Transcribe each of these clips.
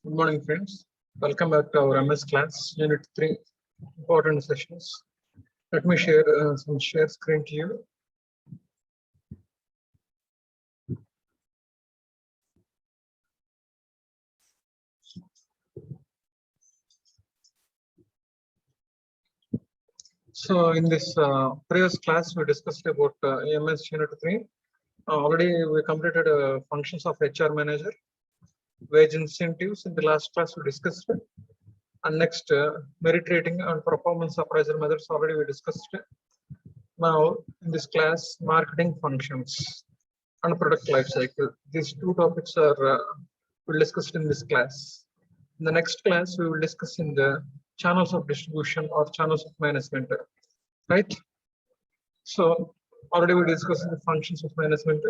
Good morning, friends. Welcome back to our MS class, Unit 3, important sessions. Let me share some share screen to you. So, in this previous class, we discussed about MS Unit 3. Already, we completed functions of HR manager, wage incentives. In the last class, we discussed it. And next, merit rating and performance appraisal methods already we discussed it. Now, in this class, marketing functions and product life cycle. These two topics are we'll discuss in this class. In the next class, we will discuss in the channels of distribution or channels of management, right? So already we discussed the functions of management,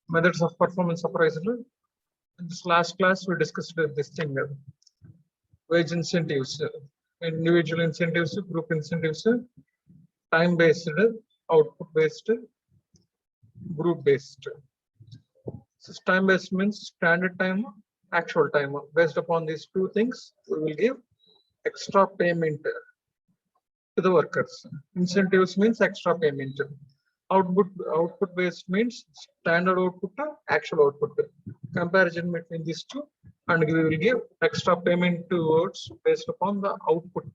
methods of performance appraisal. In this last class, we discussed this thing, wage incentives, individual incentives, group incentives, time-based, output-based, group-based. So time-based means standard time, actual time. Based upon these two things, we will give extra payment to the workers. Incentives means extra payment. Output-based means standard output to actual output. Comparison between these two, and we will give extra payment towards based upon the output,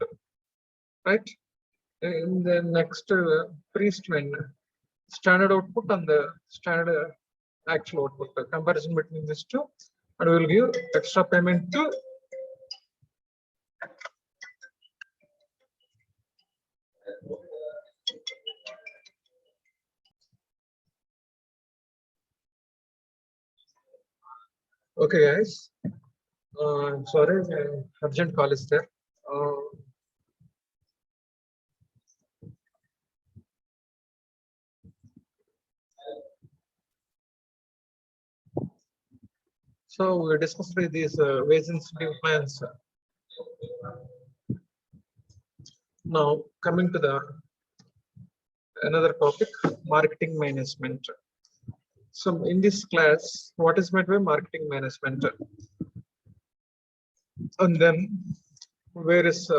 right? In the next pre-strain, standard output and the standard actual output, the comparison between these two, and we will give extra payment to okay guys, sorry, urgent call is there. So we discussed these wage incentive plans. Now coming to the another topic, marketing management. So in this class, what is meant by marketing management? And then various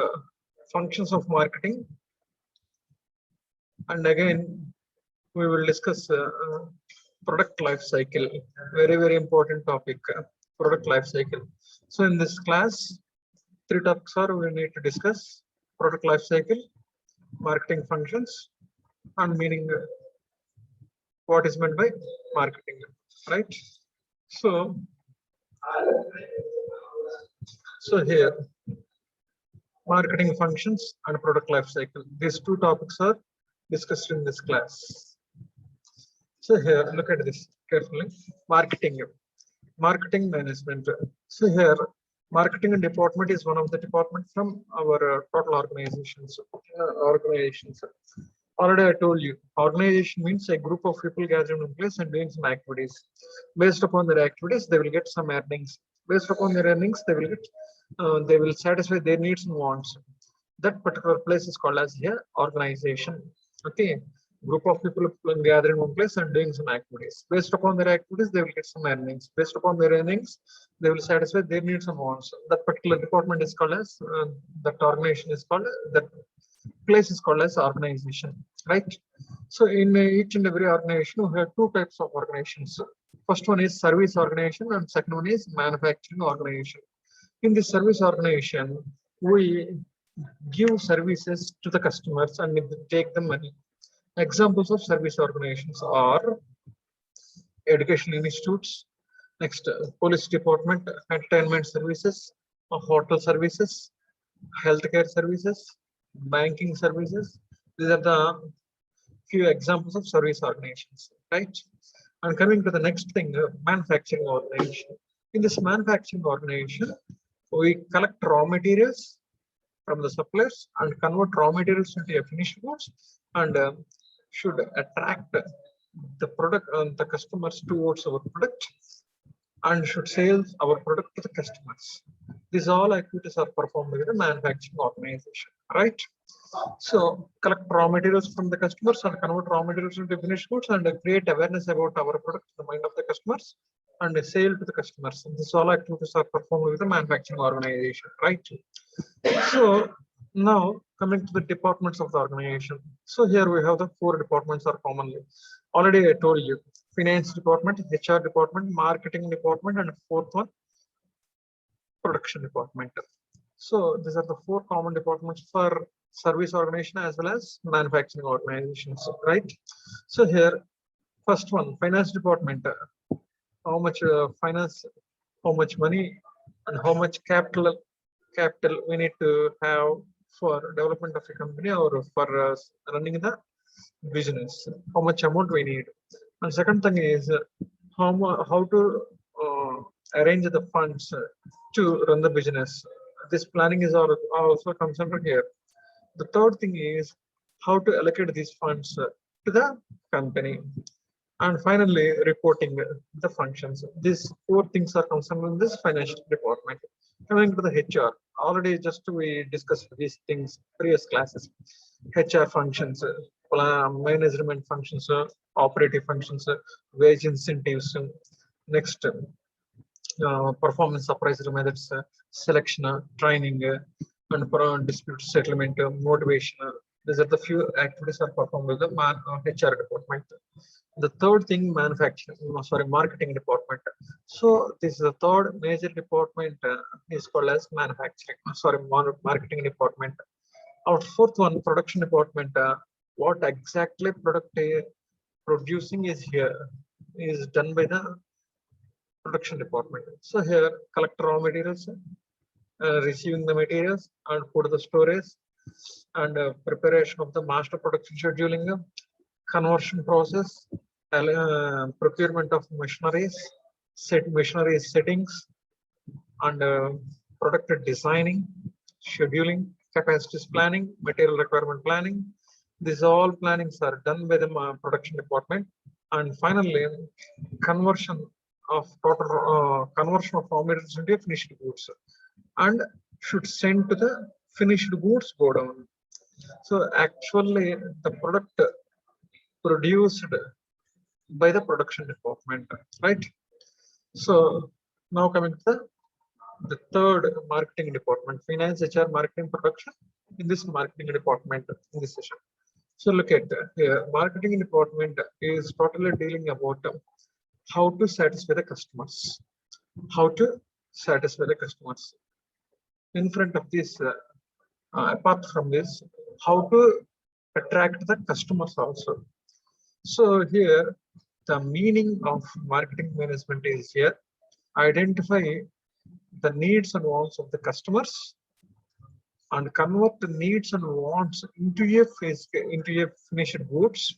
functions of marketing. And again, we will discuss product life cycle, very important topic, product life cycle. So in this class, three topics are we need to discuss: product life cycle, marketing functions, and meaning what is meant by marketing, right? So here, marketing functions and product life cycle. These two topics are discussed in this class. So here, look at this carefully. Marketing management. So here, marketing department is one of the departments from our total organizations. Already I told you, organization means a group of people gathered in place and doing some activities. Based upon their activities, they will get some earnings. Based upon their earnings, they will satisfy their needs and wants. That particular place is called as here organization. Okay, group of people gathered in one place and doing some activities. Based upon their activities, they will get some earnings. Based upon their earnings, they will satisfy their needs and wants. That particular department is called as that organization is called that place is called as organization, right? So in each and every organization, we have two types of organizations. First one is service organization, and second one is manufacturing organization. In this service organization, we give services to the customers and take the money. Examples of service organizations are educational institutes, next police department, entertainment services, hotel services, healthcare services, banking services. These are the few examples of service organizations, right? And coming to the next thing, manufacturing organization. In this manufacturing organization, we collect raw materials from the suppliers and convert raw materials into finished goods, and should attract the product the customers towards our product, and should sell our product to the customers. These all activities are performed by the manufacturing organization, right? So collect raw materials from the customers and convert raw materials into finished goods and create awareness about our product in the mind of the customers, and sale to the customers. This all activities are performed with the manufacturing organization, right? So now coming to the departments of the organization. So here we have the four departments are commonly. Already I told you, finance department, HR department, marketing department, and fourth one, production department. So these are the four common departments for service organization as well as manufacturing organizations, right? So here, first one, finance department. How much finance, how much money, and how much capital we need to have for development of a company or for running the business. How much amount we need. And second thing is how to arrange the funds to run the business. This planning is also comes under here. The third thing is how to allocate these funds to the company. And finally, reporting the functions. These four things are concerned in this financial department. Coming to the HR, already just we discussed these things previous classes. HR functions, management functions, operative functions, wage incentives. Next, performance appraisal methods, selection, training, and dispute settlement, motivation. These are the few activities are performed with the HR department. The third thing, marketing department. So this is the third major department is called as marketing department. Our fourth one, production department. What exactly product producing is here is done by the production department. So here, collect raw materials, receiving the materials, and put the storage, and preparation of the master production scheduling, conversion process, procurement of machineries, machinery settings, and product designing, scheduling, capacities planning, material requirement planning. These all plannings are done by the production department. And finally, conversion of conversion of raw materials into finished goods, and should send to the finished goods go down. So actually, the product produced by the production department, right? So now coming to the third marketing department, finance, HR, marketing, production. In this marketing department, in this session. So look at here, marketing department is totally dealing about how to satisfy the customers. How to satisfy the customers. In front of this, apart from this, how to attract the customers also. So here, the meaning of marketing management is here. Identify the needs and wants of the customers and convert the needs and wants into a finished goods,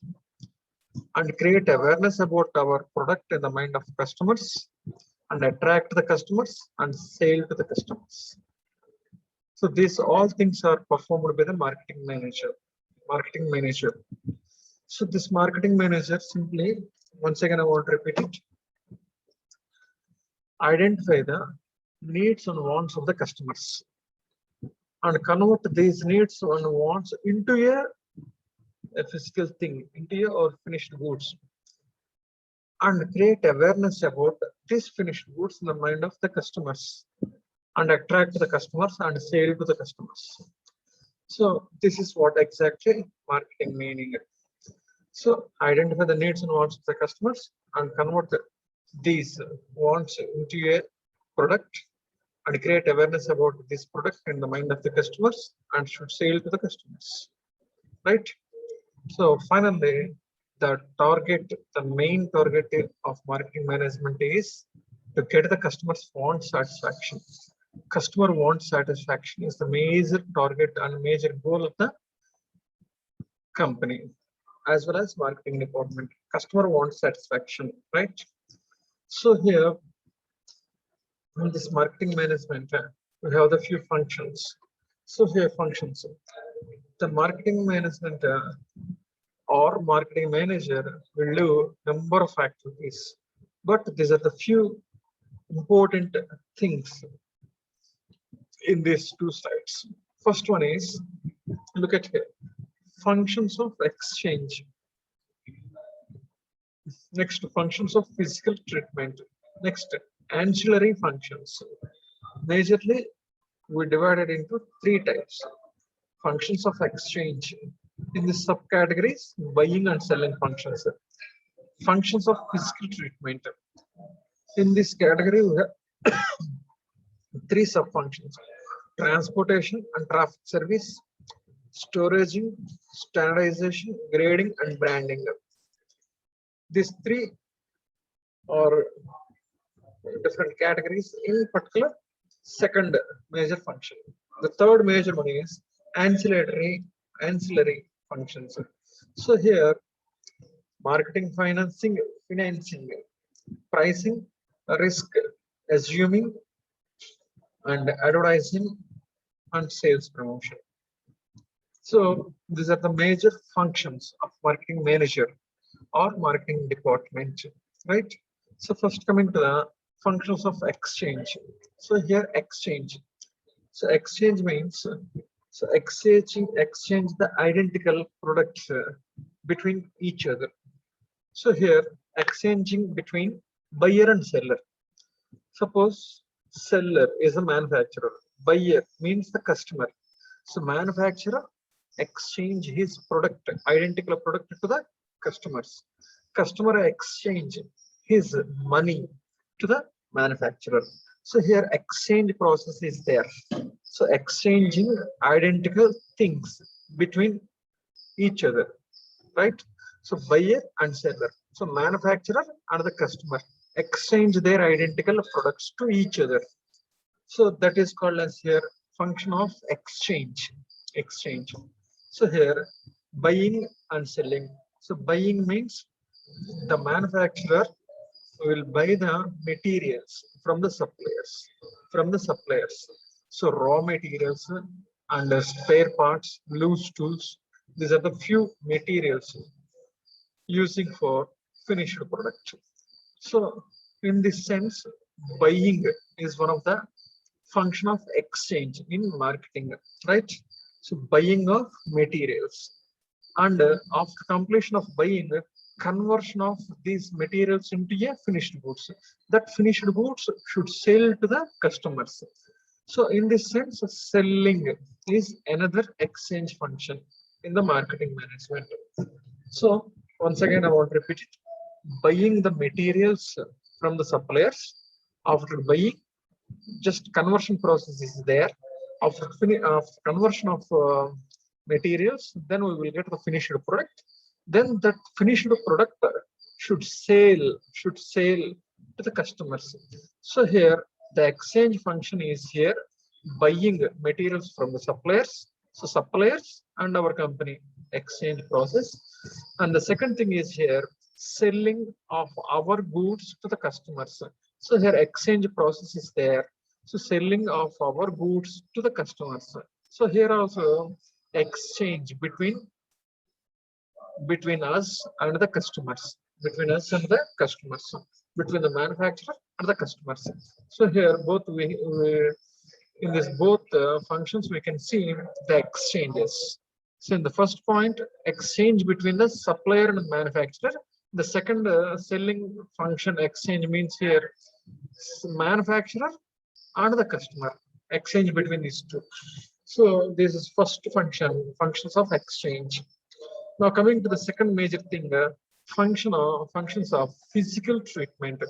and create awareness about our product in the mind of customers, and attract the customers and sell to the customers. So these all things are performed by the marketing manager. Marketing manager. So this marketing manager simply, once again I want to repeat it, identify the needs and wants of the customers and convert these needs and wants into a physical thing, into or finished goods, and create awareness about these finished goods in the mind of the customers, and attract the customers and sell to the customers. So this is what exactly marketing meaning. So identify the needs and wants of the customers and convert these wants into a product, and create awareness about this product in the mind of the customers, and should sell to the customers, right? So finally, the main target of marketing management is to get the customer's want satisfaction. Customer want satisfaction is the major target and major goal of the company as well as marketing department. Customer want satisfaction, right? So here in this marketing management, we have the few functions. So here functions. The marketing management or marketing manager will do number of activities, but these are the few important things in these two slides. First one is, look at here, functions of exchange. Next, functions of physical treatment. Next, ancillary functions. Majorly, we divided into three types. Functions of exchange. In the subcategories, buying and selling functions. Functions of physical treatment. In this category, we have three subfunctions: transportation and traffic service, storaging, standardization, grading, and branding. These three are different categories in particular second major function. The third major one is ancillary functions. So here, marketing, financing, pricing, risk, assuming, and advertising and sales promotion. So these are the major functions of marketing manager or marketing department, right? So first coming to the functions of exchange. So here exchange. So exchange means exchange the identical products between each other. So here exchanging between buyer and seller. Suppose seller is a manufacturer, buyer means the customer. So manufacturer exchange his product, identical product to the customers. Customer exchange his money to the manufacturer. So here exchange process is there. So exchanging identical things between each other, right? So buyer and seller. So manufacturer and the customer exchange their identical products to each other. So that is called as here function of exchange. Exchange. So here buying and selling. So buying means the manufacturer will buy the materials from the suppliers. So raw materials and spare parts, loose tools. These are the few materials using for finished product. So in this sense, buying is one of the function of exchange in marketing, right? So buying of materials, and after completion of buying, conversion of these materials into a finished goods. That finished goods should sell to the customers. So in this sense, selling is another exchange function in the marketing management. So once again, I want to repeat it. Buying the materials from the suppliers. After buying, just conversion process is there. After conversion of materials, then we will get the finished product. Then that finished product should sell to the customers. So here the exchange function is here buying materials from the suppliers. So suppliers and our company exchange process. And the second thing is here selling of our goods to the customers. So here exchange process is there. So selling of our goods to the customers. So here also exchange between us and the customers, between the manufacturer and the customers. So here both we in this both functions we can see the exchanges. So in the first point, exchange between the supplier and the manufacturer. The second selling function exchange means here manufacturer and the customer, exchange between these two. So this is first functions of exchange. Now coming to the second major thing, functions of physical treatment.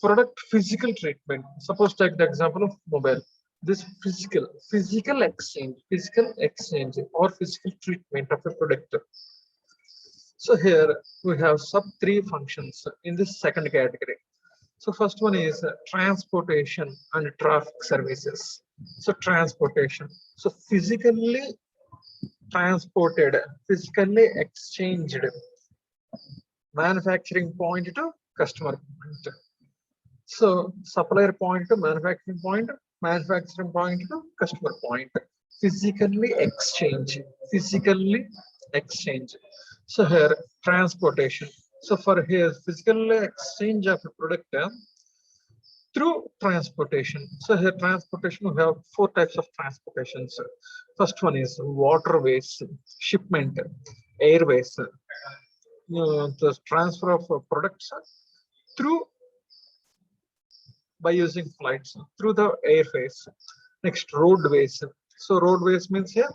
Product physical treatment. Suppose take the example of mobile. This physical exchange or physical treatment of a product. So here we have sub three functions in this second category. So first one is transportation and traffic services. So transportation. So physically transported, physically exchanged, manufacturing point to customer point. So supplier point to manufacturing point, manufacturing point to customer point. Physically exchange. So here transportation. So for here physical exchange of a product through transportation. So here transportation, we have four types of transportations. First one is waterways, shipment, airways, the transfer of products through by using flights through the airways. Next, roadways. So roadways means here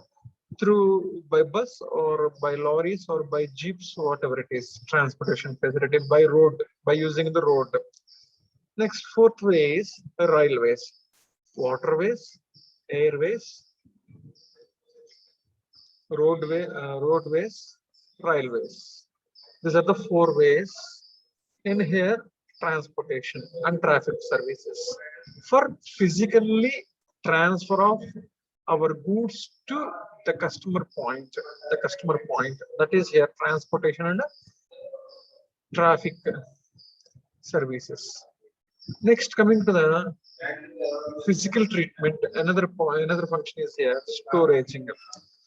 through by bus or by lorries or by jeeps, whatever it is, transportation facility by road, by using the road. Next, fourth way is railways, waterways, airways, roadways, railways. These are the four ways in here transportation and traffic services. For physically transfer of our goods to the customer point, that is here transportation and traffic services. Next, coming to the physical treatment, another function is here storaging.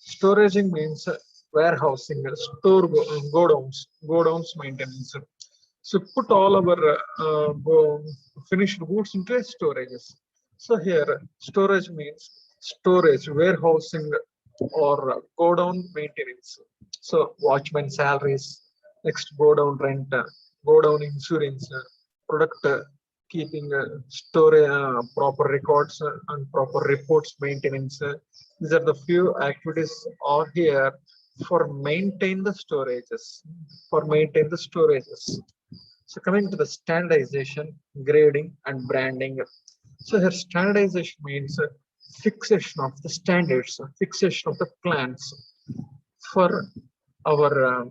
Storaging means warehousing, godowns maintenance. So put all our finished goods into a storages. So here storage means storage, warehousing or godown maintenance. So watchman salaries, next godown rent, godown insurance, product keeping store proper records and proper reports maintenance. These are the few activities are here for maintain the storages. For maintain the storages. So coming to the standardization, grading, and branding. So here standardization means fixation of the standards, fixation of the plans for our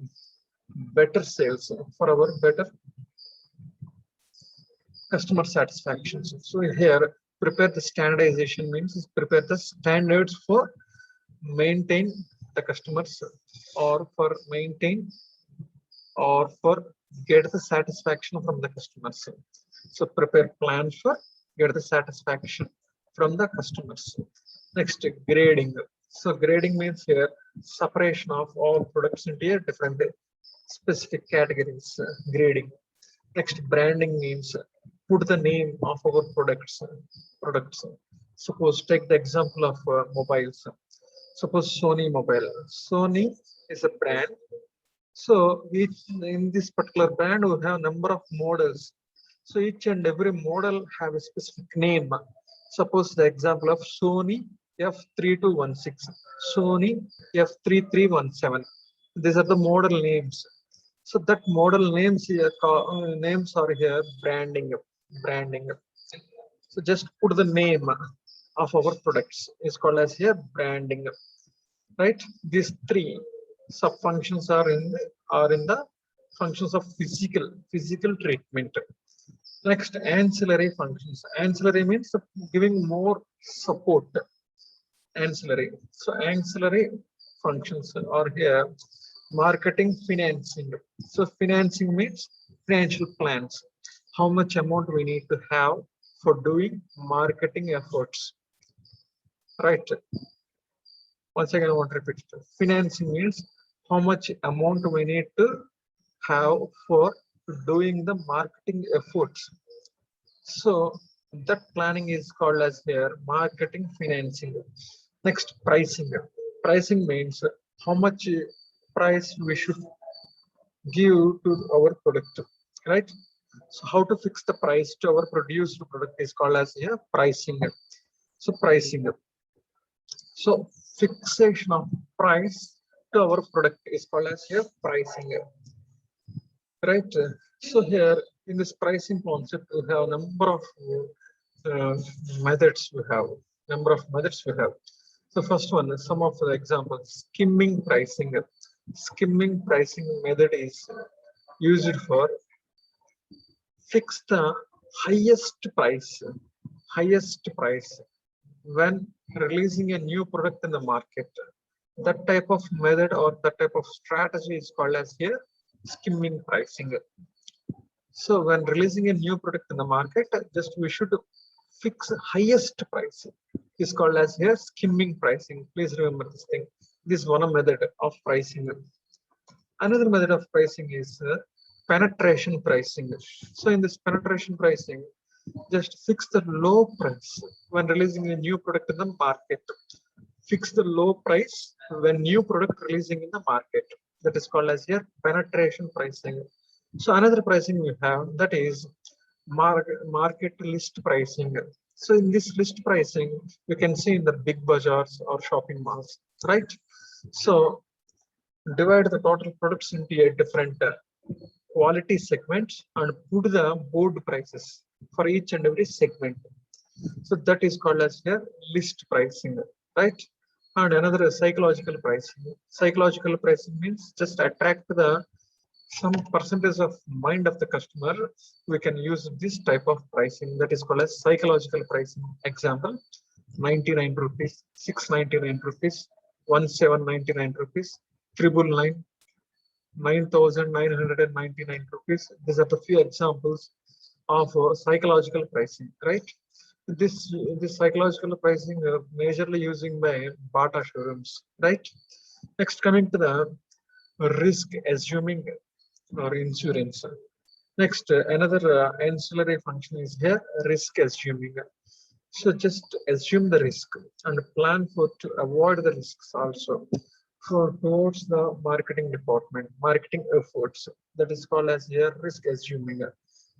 better sales, for our better customer satisfaction. So here, prepare the standardization means prepare the standards for maintain the customers or for maintain or for get the satisfaction from the customers. So prepare plans for get the satisfaction from the customers. Next, grading. So grading means here separation of all products into different specific categories. Grading. Next, branding means put the name of our products. Suppose take the example of mobiles. Suppose Sony mobile. Sony is a brand. So each in this particular brand we have number of models. So each and every model have a specific name. Suppose the example of Sony F3216, Sony F3317. These are the model names. So that model names here, names are here branding. So just put the name of our products is called as here branding, right? These three sub functions are in the functions of physical treatment. Next, ancillary functions. Ancillary means giving more support. Ancillary. So ancillary functions are here. Marketing, financing. So financing means financial plans. How much amount we need to have for doing marketing efforts. Right. Once again, I want to repeat it. Financing means how much amount we need to have for doing the marketing efforts. So that planning is called as here marketing financing. Next, pricing. Pricing means how much price we should give to our product, right? So how to fix the price to our produced product is called as here pricing. So pricing. So fixation of price to our product is called as here pricing, right? So here in this pricing concept we have a number of methods we have. So first one is some of the examples. Skimming pricing. Skimming pricing method is used for fix the highest price when releasing a new product in the market. That type of method or that type of strategy is called as here skimming pricing. So when releasing a new product in the market, just we should fix highest price is called as here skimming pricing. Please remember this thing. This is one method of pricing. Another method of pricing is penetration pricing. So in this penetration pricing, just fix the low price when releasing a new product in the market. Fix the low price when new product releasing in the market. That is called as here penetration pricing. So another pricing we have, that is market list pricing. So in this list pricing, you can see in the big bazaars or shopping malls, right? So divide the total products into a different quality segments and put the board prices for each and every segment. So that is called as here list pricing, right? And another is psychological pricing. Psychological pricing means just attract the some percentage of mind of the customer. We can use this type of pricing that is called as psychological pricing. Example: 99 rupees, 699 rupees, 1799 rupees, 999, 9999 rupees. These are the few examples of psychological pricing, right? This psychological pricing majorly using by Bata showrooms, right? Next, coming to the risk assuming or insurance. Next, another ancillary function is here risk assuming. So just assume the risk and plan for to avoid the risks also for towards the marketing department, marketing efforts. That is called as here risk assuming.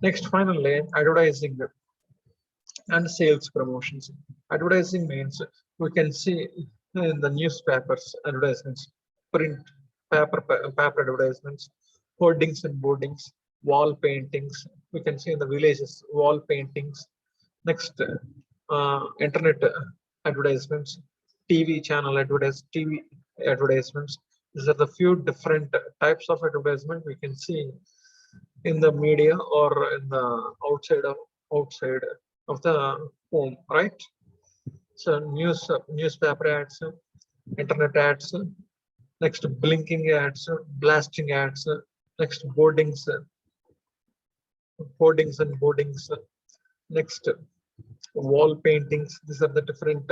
Next, finally, advertising and sales promotions. Advertising means we can see in the newspapers advertisements, print paper advertisements, hoardings and boardings, wall paintings. We can see in the villages wall paintings. Next, internet advertisements, TV advertisements. These are the few different types of advertisement we can see in the media or in the outside of the home, right? So newspaper ads, internet ads, next blinking ads, blasting ads, next boardings, next wall paintings. These are the different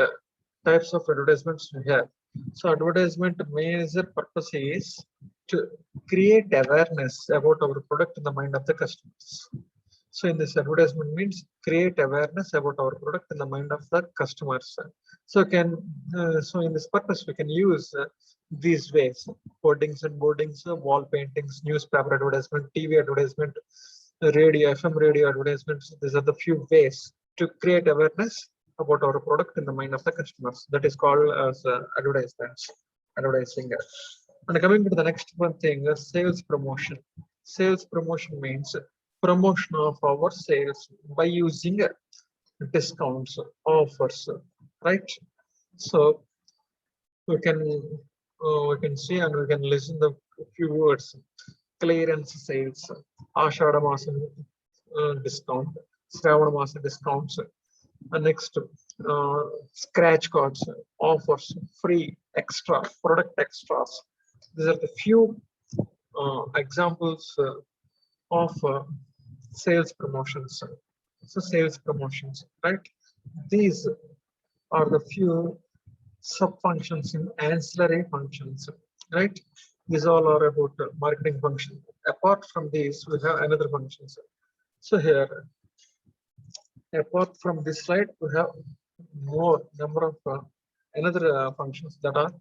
types of advertisements we have. So advertisement major purpose is to create awareness about our product in the mind of the customers. So in this advertisement means create awareness about our product in the mind of the customers. So in this purpose we can use these ways: hoardings and boardings, wall paintings, newspaper advertisement, TV advertisement, radio, FM radio advertisements. These are the few ways to create awareness about our product in the mind of the customers. That is called as advertising. And coming to the next one thing, sales promotion. Sales promotion means promotion of our sales by using discounts, offers, right? So we can see and we can listen the few words: clearance sales, Ashada Masa discount, Shravana Masa discounts, next scratch cards, offers, free, extra, product extras. These are the few examples of sales promotions. So sales promotions, right? These are the few sub functions in ancillary functions, right? These all are about marketing function. Apart from these, we have another functions. So here, apart from this slide, we have more number of another functions that are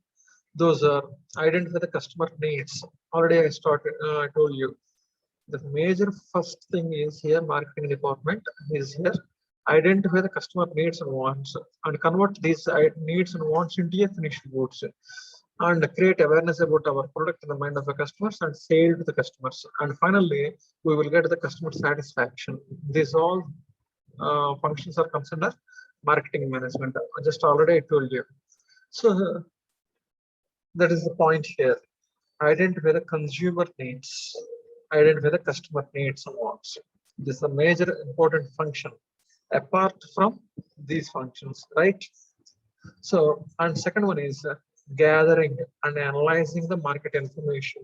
those are identify the customer needs. Already I told you the major first thing is here marketing department is here identify the customer needs and wants and convert these needs and wants into a finished goods and create awareness about our product in the mind of the customers and sell to the customers, and finally we will get the customer satisfaction. These all functions are considered marketing management. Just already I told you. So that is the point here: identify the consumer needs, identify the customer needs and wants. This is a major important function apart from these functions, right? So, and second one is gathering and analyzing the market information.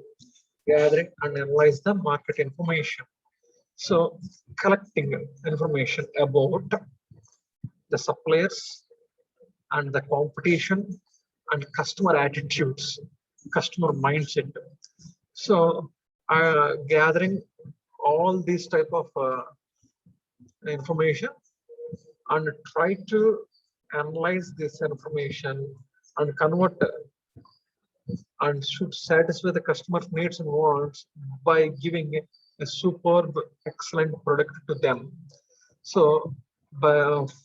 Gathering and analyze the market information. So, collecting information about the suppliers and the competition and customer attitudes, customer mindset. So, gathering all these type of information and try to analyze this information and convert and should satisfy the customer needs and wants by giving a superb, excellent product to them. So,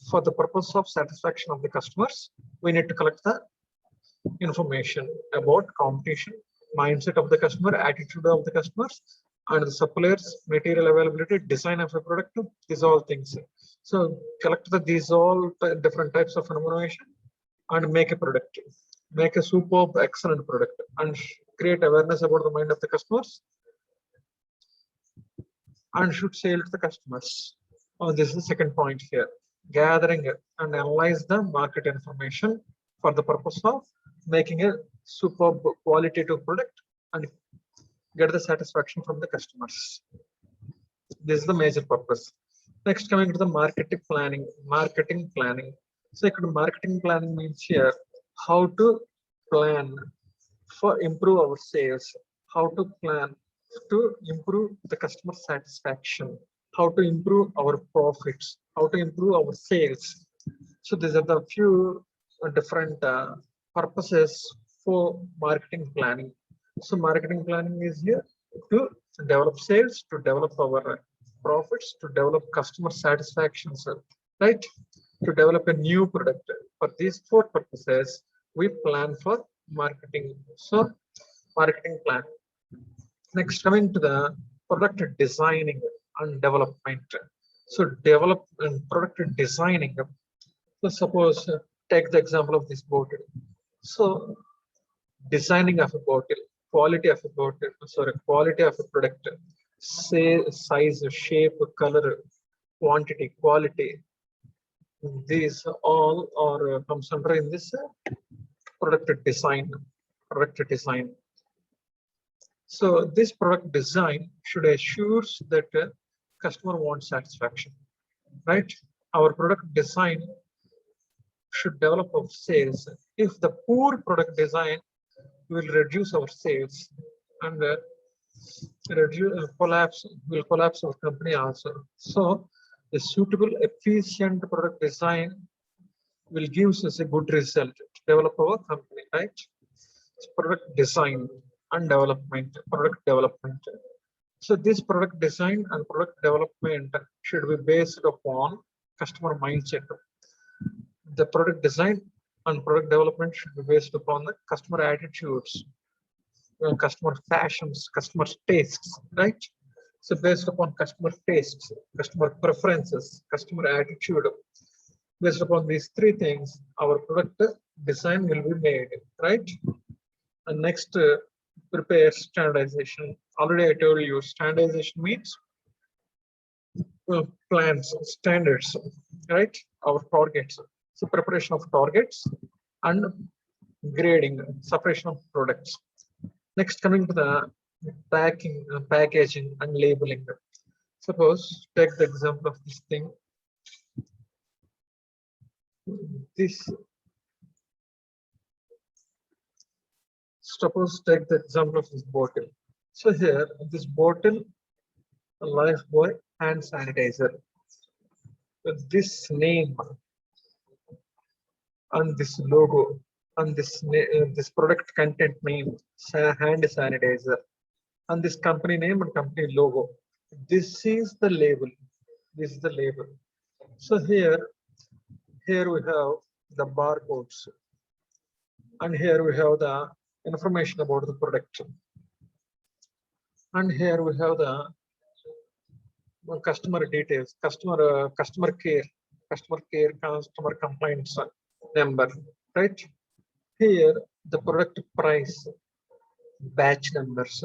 for the purpose of satisfaction of the customers, we need to collect the information about competition, mindset of the customer, attitude of the customers, and the suppliers, material availability, design of a product. These all things. So, collect these all different types of information and make a product, make a superb, excellent product, and create awareness about the mind of the customers and should sell to the customers. Oh, this is the second point here. Gathering and analyze the market information for the purpose of making a superb qualitative product and get the satisfaction from the customers. This is the major purpose. Next, coming to the marketing planning. Marketing planning. So, marketing planning means here how to plan for improve our sales, how to plan to improve the customer satisfaction, how to improve our profits, how to improve our sales. So these are the few different purposes for marketing planning. So marketing planning is here to develop sales, to develop our profits, to develop customer satisfaction, right? To develop a new product. For these four purposes, we plan for marketing. So marketing plan. Next, coming to the product designing and development. So develop and product designing. So suppose take the example of this bottle. So designing of a bottle, quality of a bottle, sorry, quality of a product, say size, shape, color, quantity, quality. These all are comes under in this product design. Product design. So this product design should assure that customer wants satisfaction, right? Our product design should develop our sales. If the poor product design will reduce our sales and will collapse our company also. So the suitable, efficient product design will give us a good result to develop our company, right? So product design and development, product development. So this product design and product development should be based upon customer mindset. The product design and product development should be based upon the customer attitudes, customer fashions, customer tastes, right? So based upon customer tastes, customer preferences, customer attitude, based upon these three things, our product design will be made, right? And next, prepare standardization. Already I told you, standardization means plans, standards, right? Our targets. So preparation of targets and grading, separation of products. Next, coming to the packing, packaging and labeling. Suppose take the example of this thing. Suppose take the example of this bottle. So here, this bottle, Lifebuoy hand sanitizer. With this name and this logo and this product content name, hand sanitizer, and this company name and company logo. This is the label. This is the label. So here we have the barcodes, and here we have the information about the product, and here we have the customer details, customer care, customer complaints number, right? Here the product price, batch numbers.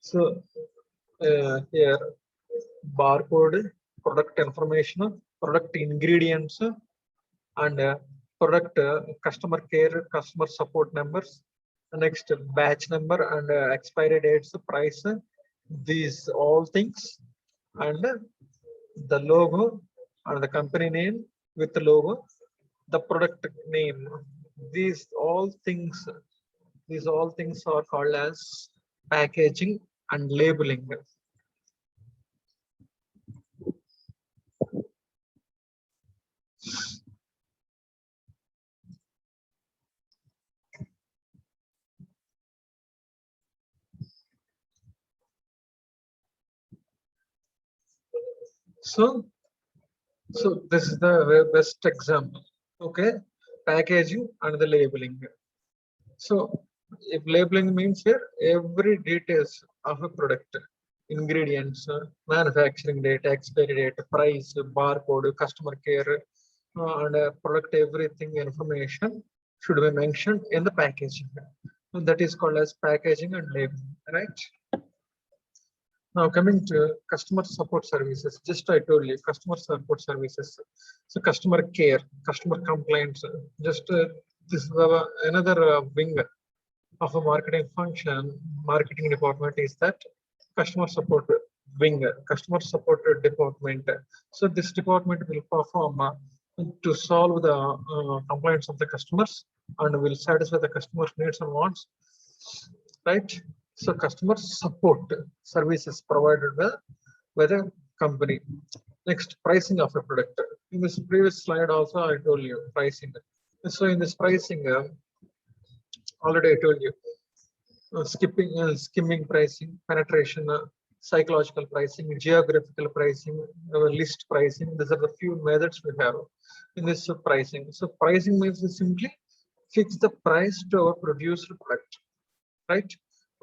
So here barcode, product information, product ingredients, and product customer care, customer support numbers. Next, batch number and expiry dates, price, these all things, and the logo and the company name with the logo, the product name. These all things are called as packaging and labeling. So this is the best example. Okay, packaging and the labeling. So if labeling means here every details of a product, ingredients, manufacturing date, expiry date, price, barcode, customer care, and product everything information should be mentioned in the packaging. So that is called as packaging and labeling, right? Now coming to customer support services, just I told you customer support services. So customer care, customer complaints, just this is another wing of a marketing function. Marketing department is that customer support wing, customer support department. So this department will perform to solve the complaints of the customers and will satisfy the customer's needs and wants, right? So customer support services provided by the company. Next, pricing of a product. In this previous slide also I told you pricing. So in this pricing, already I told you skimming pricing, penetration, psychological pricing, geographical pricing, list pricing. These are the few methods we have in this pricing. So pricing means simply fix the price to our produced product, right?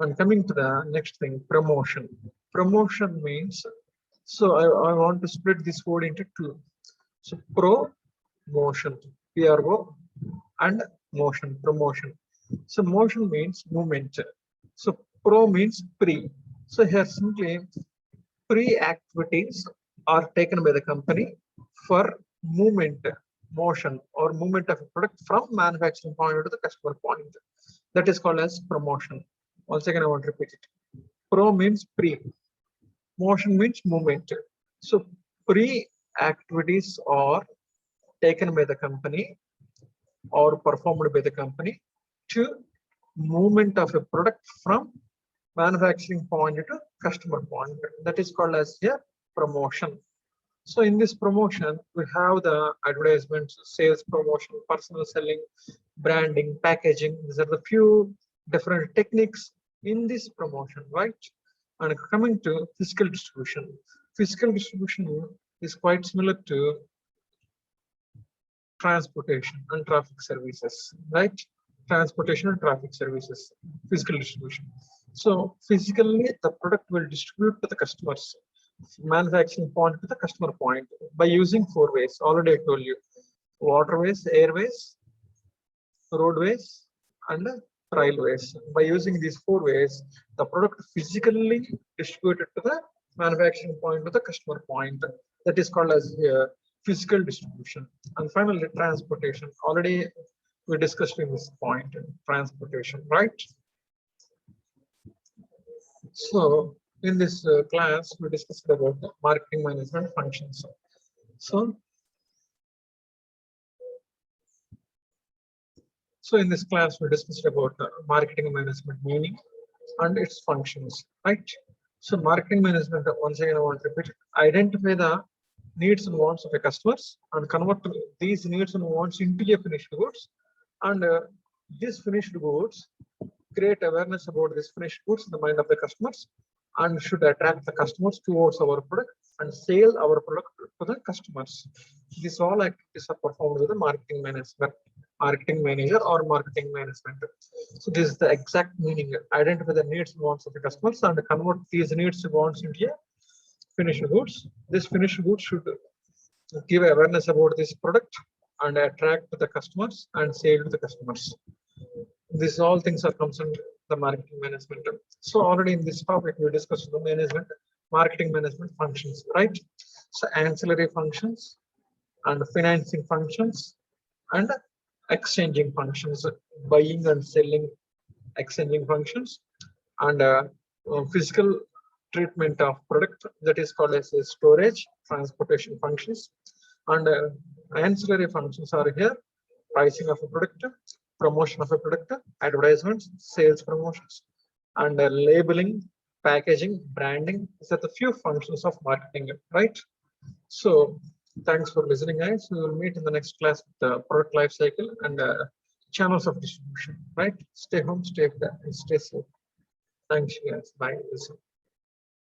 And coming to the next thing, promotion. Promotion means, so I want to split this word into two. So promotion, PRO, and motion, promotion. So motion means movement. So pro means pre. So here simply pre-activities are taken by the company for movement, motion, or movement of a product from manufacturing point to the customer point. That is called as promotion. Once again, I want to repeat it. Pro means pre. Motion means movement. So pre-activities are taken by the company or performed by the company to movement of a product from manufacturing point to customer point. That is called as a promotion. So in this promotion, we have the advertisements, sales promotion, personal selling, branding, packaging. These are the few different techniques in this promotion, right? And coming to physical distribution. Physical distribution is quite similar to transportation and traffic services, right? Transportation and traffic services, physical distribution. So physically, the product will distribute to the customers, manufacturing point to the customer point by using four ways. Already I told you: waterways, airways, roadways, and railways. By using these four ways, the product physically distributed to the manufacturing point to the customer point. That is called as physical distribution. And finally, transportation. Already we discussed in this point, transportation, right? So in this class, we discussed about the marketing management functions. So in this class, we discussed about marketing management meaning and its functions, right? So marketing management, once again, I want to repeat it, identify the needs and wants of the customers and convert these needs and wants into a finished goods. And these finished goods, create awareness about this finished goods in the mind of the customers and should attract the customers towards our product and sell our product to the customers. These all activities are performed with the marketing manager or marketing management. So this is the exact meaning: identify the needs and wants of the customers and convert these needs and wants into a finished goods. This finished goods should give awareness about this product and attract the customers and sell to the customers. These all things are concerned the marketing management. So already in this topic we discussed the marketing management functions, right? So ancillary functions and financing functions and exchanging functions, buying and selling, exchanging functions, and physical treatment of product, that is called as storage, transportation functions. And ancillary functions are here: pricing of a product, promotion of a product, advertisements, sales promotions, and labeling, packaging, branding. These are the few functions of marketing, right? So thanks for listening, guys. We will meet in the next class with the product life cycle and channels of distribution, right? Stay home, stay safe. Thanks, guys. Bye.